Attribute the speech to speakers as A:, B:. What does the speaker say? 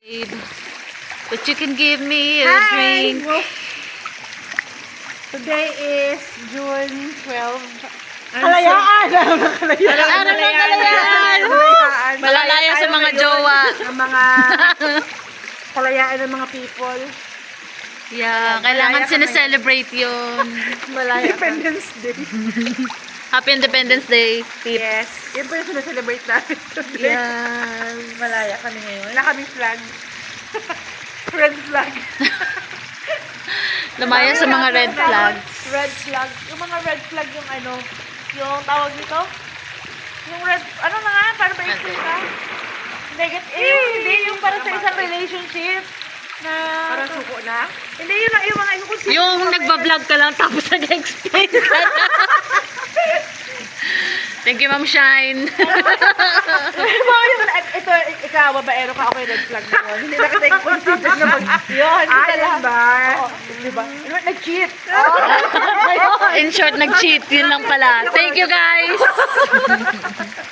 A: Babe, but you can give me a
B: Hi!
A: drink.
B: Today is June 12.
A: Kalayaan!
B: Kalayaan!
A: Araw ng kalayaan! Malalaya sa mga jowa.
B: Ng mga kalayaan ng mga people.
A: Yeah, kailangan sineselebrate yun.
B: Malaya Independence Day.
A: Happy Independence Day.
B: Yes. Yun po yung sineselebrate natin today.
A: Yeah.
B: Malaya kami ngayon. Wala kaming flag. Red flag.
A: Lumaya sa mga red flags.
B: Red flag. Yung mga red flag yung ano, yung tawag nito. Yung red, ano na nga, para ba yung ka? Hindi, yung para sa isang relationship. Na, parang suko na? Hindi, yun lang, yung mga
A: Yung nagbablog ka lang tapos nag-explain ka na. Thank you, Ma'am Shine.
B: Ito, ikaw, babaero ka, ako yung red flag na yun. Hindi na kita i-consider na yun, hindi ka lang. Oo, diba? Nag-cheat.
A: In short, nag-cheat. Yun lang pala. Thank you, guys.